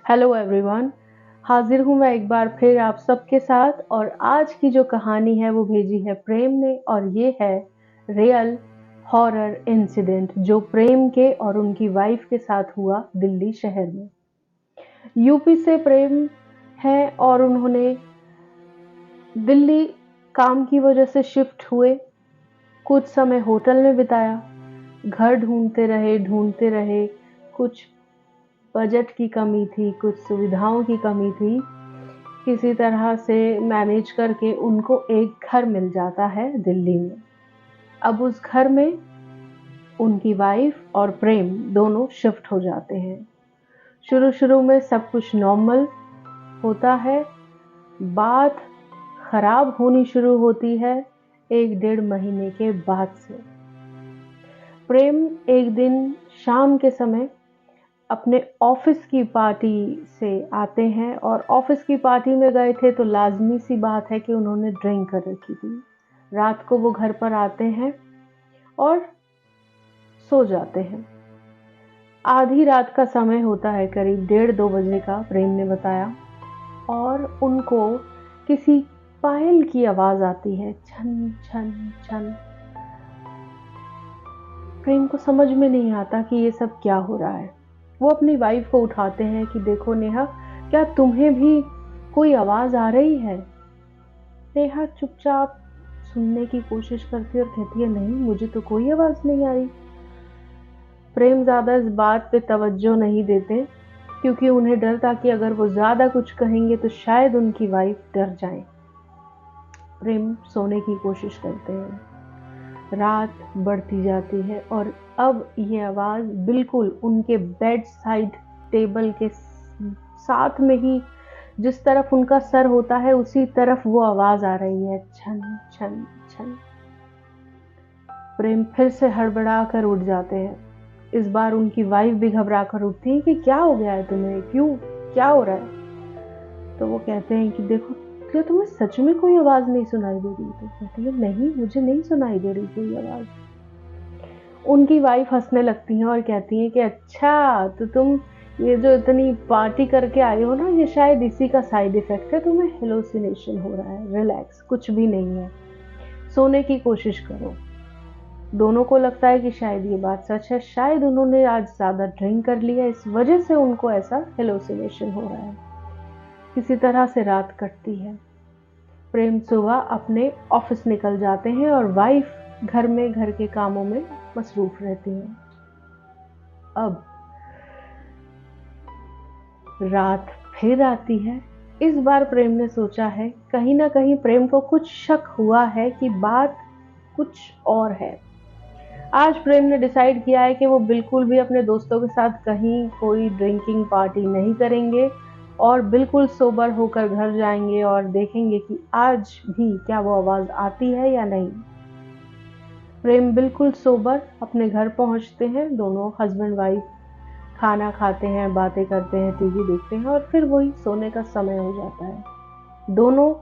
Hello everyone. हाजिर हूँ मैं एक बार फिर आप सबके साथ और आज की जो कहानी है वो भेजी है प्रेम ने और ये है रियल हॉरर इंसिडेंट जो प्रेम के और उनकी वाइफ के साथ हुआ दिल्ली शहर में। यूपी से प्रेम है और उन्होंने दिल्ली काम की वजह से शिफ्ट हुए। कुछ समय होटल में बिताया, घर ढूंढते रहे। कुछ बजट की कमी थी, कुछ सुविधाओं की कमी थी। किसी तरह से मैनेज करके उनको एक घर मिल जाता है दिल्ली में। अब उस घर में उनकी वाइफ और प्रेम दोनों शिफ्ट हो जाते हैं। शुरू में सब कुछ नॉर्मल होता है। बात खराब होनी शुरू होती है 1-1.5 महीने के बाद से। प्रेम एक दिन शाम के समय अपने ऑफिस की पार्टी से आते हैं और ऑफिस की पार्टी में गए थे तो लाजमी सी बात है कि उन्होंने ड्रिंक कर रखी थी। रात को वो घर पर आते हैं और सो जाते हैं। आधी रात का समय होता है, करीब 1:30-2 बजे का प्रेम ने बताया, और उनको किसी पायल की आवाज आती है, छन छन छन। प्रेम को समझ में नहीं आता कि ये सब क्या हो रहा है। वो अपनी वाइफ को उठाते हैं कि देखो नेहा, क्या तुम्हें भी कोई आवाज आ रही है? नेहा चुपचाप सुनने की कोशिश करती है और कहती है नहीं, मुझे तो कोई आवाज नहीं आ रही। प्रेम ज्यादा इस बात पे तवज्जो नहीं देते क्योंकि उन्हें डर था कि अगर वो ज्यादा कुछ कहेंगे तो शायद उनकी वाइफ डर जाए। प्रेम सोने की कोशिश करते हैं। रात बढ़ती जाती है और अब ये आवाज बिल्कुल उनके बेड साइड टेबल के साथ में ही, जिस तरफ उनका सर होता है उसी तरफ वो आवाज आ रही है, छन छन छन। प्रेम फिर से हड़बड़ा कर उठ जाते हैं। इस बार उनकी वाइफ भी घबरा कर उठती है कि क्या हो गया है तुम्हें, क्यों, क्या हो रहा है? तो वो कहते हैं कि देखो, क्या तुम्हें सच में कोई आवाज नहीं सुनाई दे रही? तो कहती है नहीं, मुझे नहीं सुनाई दे रही कोई आवाज। उनकी वाइफ हंसने लगती हैं और कहती हैं कि अच्छा, तो तुम ये जो इतनी पार्टी करके आए हो ना, ये शायद इसी का साइड इफेक्ट है, तुम्हें हेलोसिनेशन हो रहा है। रिलैक्स, कुछ भी नहीं है, सोने की कोशिश करो। दोनों को लगता है कि शायद ये बात सच है, शायद उन्होंने आज ज्यादा ड्रिंक कर लिया, इस वजह से उनको ऐसा हेलोसिनेशन हो रहा है। किसी तरह से रात कटती है। प्रेम सुबह अपने ऑफिस निकल जाते हैं और वाइफ घर में घर के कामों में मसरूफ रहती हैं। अब रात फिर आती है। इस बार प्रेम ने सोचा है, कहीं ना कहीं प्रेम को कुछ शक हुआ है कि बात कुछ और है। आज प्रेम ने डिसाइड किया है कि वो बिल्कुल भी अपने दोस्तों के साथ कहीं कोई ड्रिंकिंग पार्टी नहीं करेंगे और बिल्कुल सोबर होकर घर जाएंगे और देखेंगे कि आज भी क्या वो आवाज आती है या नहीं। प्रेम बिल्कुल सोबर अपने घर पहुंचते हैं। दोनों हस्बैंड वाइफ खाना खाते हैं, बातें करते हैं, टीवी देखते हैं और फिर वही सोने का समय हो जाता है। दोनों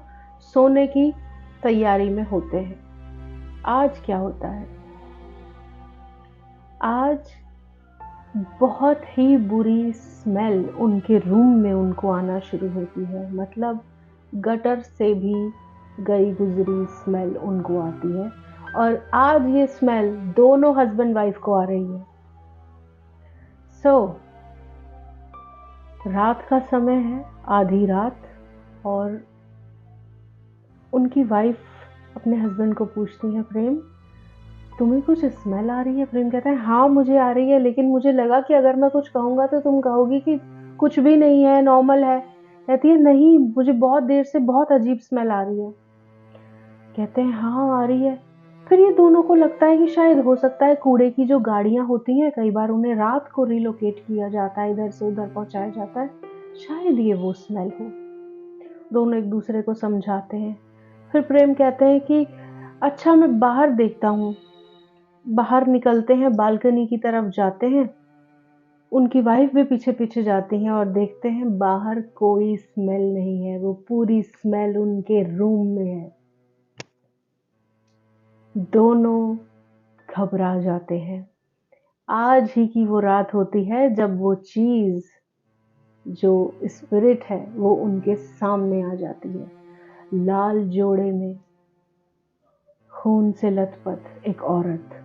सोने की तैयारी में होते हैं। आज क्या होता है? आज बहुत ही बुरी स्मेल उनके रूम में उनको आना शुरू होती है। मतलब गटर से भी गई गुजरी स्मेल उनको आती है और आज ये स्मेल दोनों हस्बैंड वाइफ को आ रही है। रात का समय है, आधी रात, और उनकी वाइफ अपने हस्बैंड को पूछती है, प्रेम तुम्हें कुछ स्मेल आ रही है? प्रेम कहता है हाँ मुझे आ रही है, लेकिन मुझे लगा कि अगर मैं कुछ कहूंगा तो तुम कहोगी कि कुछ भी नहीं है, नॉर्मल है। कहती है नहीं, मुझे बहुत देर से बहुत अजीब स्मेल आ रही है। कहते हैं हाँ आ रही है। फिर ये दोनों को लगता है कि शायद हो सकता है कूड़े की जो गाड़ियां होती हैं, कई बार उन्हें रात को रिलोकेट किया जाता है, इधर से उधर पहुंचाया जाता है, शायद ये वो स्मेल हो। दोनों एक दूसरे को समझाते हैं। फिर प्रेम कहते हैं कि अच्छा मैं बाहर देखता हूँ। बाहर निकलते हैं, बालकनी की तरफ जाते हैं। उनकी वाइफ भी पीछे पीछे जाती हैं और देखते हैं बाहर कोई स्मेल नहीं है, वो पूरी स्मेल उनके रूम में है। दोनों घबरा जाते हैं। आज ही की वो रात होती है जब वो चीज जो स्पिरिट है वो उनके सामने आ जाती है। लाल जोड़े में खून से लथपथ एक औरत।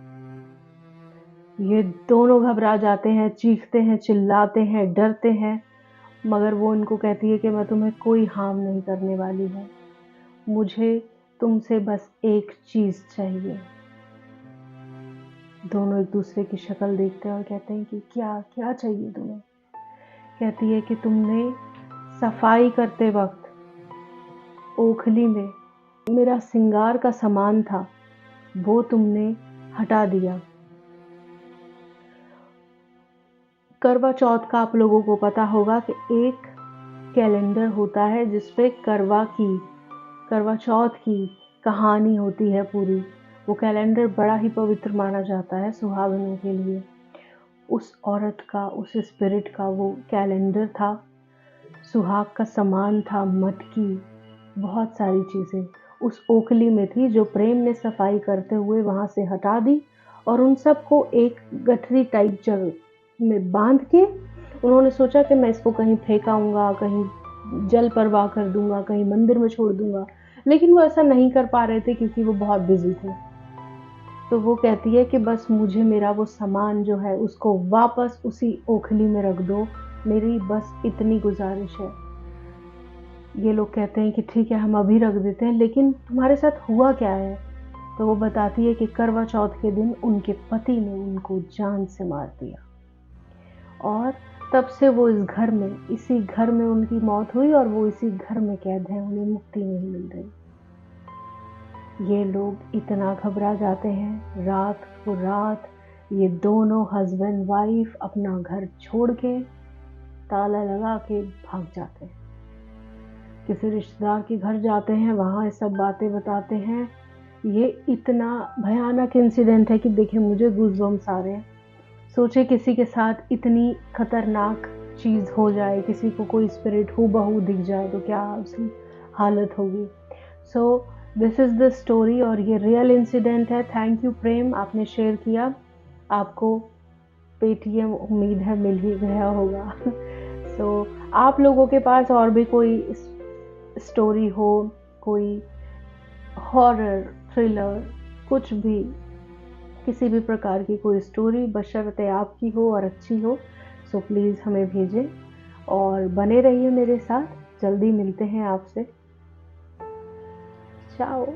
ये दोनों घबरा जाते हैं, चीखते हैं, चिल्लाते हैं, डरते हैं, मगर वो उनको कहती है कि मैं तुम्हें कोई हार्म नहीं करने वाली हूँ, मुझे तुमसे बस एक चीज़ चाहिए। दोनों एक दूसरे की शक्ल देखते हैं और कहते हैं कि क्या क्या चाहिए तुम्हें। कहती है कि तुमने सफाई करते वक्त ओखली में मेरा श्रृंगार का सामान था, वो तुमने हटा दिया। करवा चौथ का आप लोगों को पता होगा कि एक कैलेंडर होता है जिसपे करवा चौथ की कहानी होती है पूरी। वो कैलेंडर बड़ा ही पवित्र माना जाता है सुहागनों के लिए। उस औरत का, उस स्पिरिट का वो कैलेंडर था, सुहाग का सामान था, मटकी, बहुत सारी चीज़ें उस ओखली में थी जो प्रेम ने सफाई करते हुए वहाँ से हटा दी और उन सबको एक गठरी टाइप जगह में बांध के उन्होंने सोचा कि मैं इसको कहीं फेंकाऊंगा, कहीं जल प्रवाह कर दूंगा, कहीं मंदिर में छोड़ दूंगा, लेकिन वो ऐसा नहीं कर पा रहे थे क्योंकि वो बहुत बिजी थे। तो वो कहती है कि बस मुझे मेरा वो सामान जो है उसको वापस उसी ओखली में रख दो, मेरी बस इतनी गुजारिश है। ये लोग कहते हैं कि ठीक है हम अभी रख देते हैं, लेकिन तुम्हारे साथ हुआ क्या है? तो वो बताती है कि करवा चौथ के दिन उनके पति ने उनको जान से मार दिया और तब से वो इस घर में, इसी घर में उनकी मौत हुई और वो इसी घर में कैद हैं, उन्हें मुक्ति नहीं मिल रही। ये लोग इतना घबरा जाते हैं, रात को रात ये दोनों हस्बैंड वाइफ अपना घर छोड़ के ताला लगा के भाग जाते हैं, किसी रिश्तेदार के घर जाते हैं, वहाँ ये सब बातें बताते हैं। ये इतना भयानक इंसिडेंट है कि देखिए मुझे गूज़बम्स आ रहे हैं। सोचे किसी के साथ इतनी खतरनाक चीज़ हो जाए, किसी को कोई स्पिरिट हूबहू दिख जाए तो क्या उसकी हालत होगी। So this is the story और ये रियल इंसिडेंट है। थैंक यू प्रेम, आपने शेयर किया। आपको पेटीएम उम्मीद है मिल ही गया होगा। सो आप लोगों के पास और भी कोई स्टोरी हो, कोई हॉरर, थ्रिलर, कुछ भी, किसी भी प्रकार की कोई स्टोरी बशर्ते आपकी हो और अच्छी हो, सो प्लीज़ हमें भेजें और बने रहिए मेरे साथ। जल्दी मिलते हैं आपसे। चाओ।